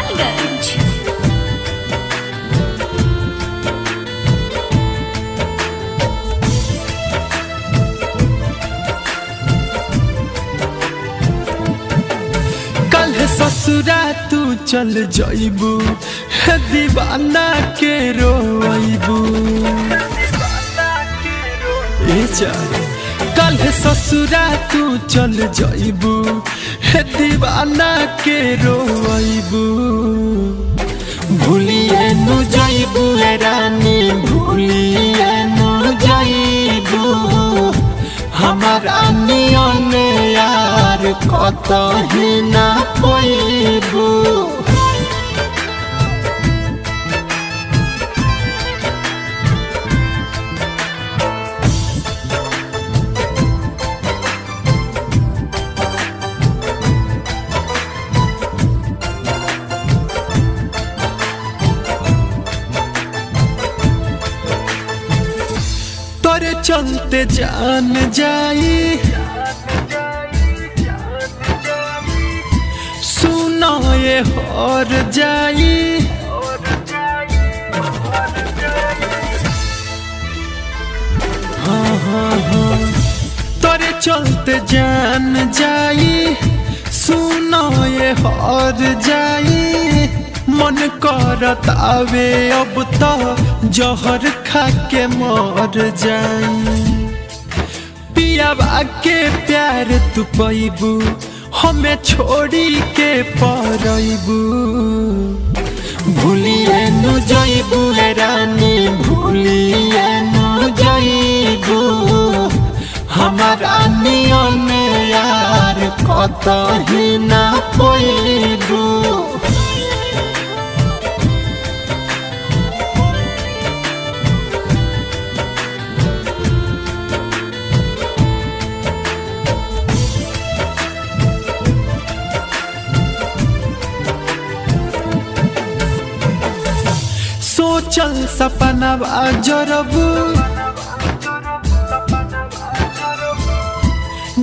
गोपालगंज। कल ससुरा तू चल जाइबू, दीवाना के रोइबू। कल ससुरा तू चल जाइबू, दीवाना के रोइबू। भूलिए नु जाइबू रानी, भूलिए नु जाइबू। हमारा नियन यार कतही ना पाइबू। तोरे चलते जान जाई, सुनो ये हर जाई। हाँ हाँ हाँ, तोरे चलते जान जाई, सुनो ये हर जाई। मन करत आवे अब तो जहर खा के मर जाई। पियावा के प्यार तू पैबू, हमें छोड़ी के परबू। भूलिए नु जाइबू रानी, भूलिए नु जाइबू। हमारा नियन यार कतही ना पाइबू। सोचल सपना जरबू,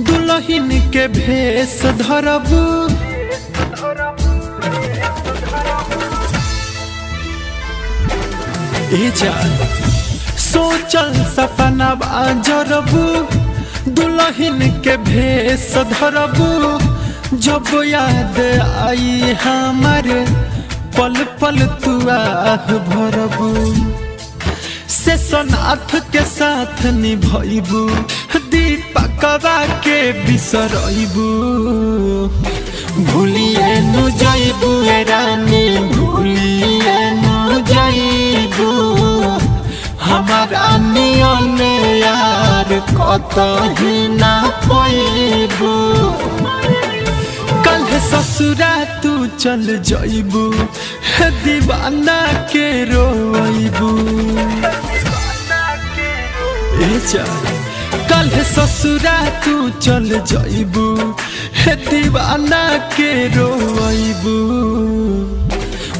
दुल्हन के भेष धरबू। सोचल सपना जरबू, दुल्हन के भेष धरबू। जब याद आई हमारे पल पल तू आह भरबू। से सनाथ के साथ निभैबू, दीपकवा के बिसरबू। भूलिए नु जाइबू रानी, भूलिए नु जाइबू। हमारा नियन यार कतही ना पाइबू। कल ससुरा तू चल जाइबू, दीवाना के रोइबू। कल ससुरा तू चल जाइबू, दीवाना के रोइबू।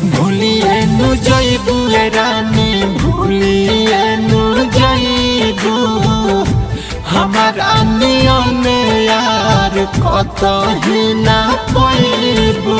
भूलिए नु जाइबू रानी, भूलिए नु जाइबू। हमारा नियन यार कतही ना पाइबू।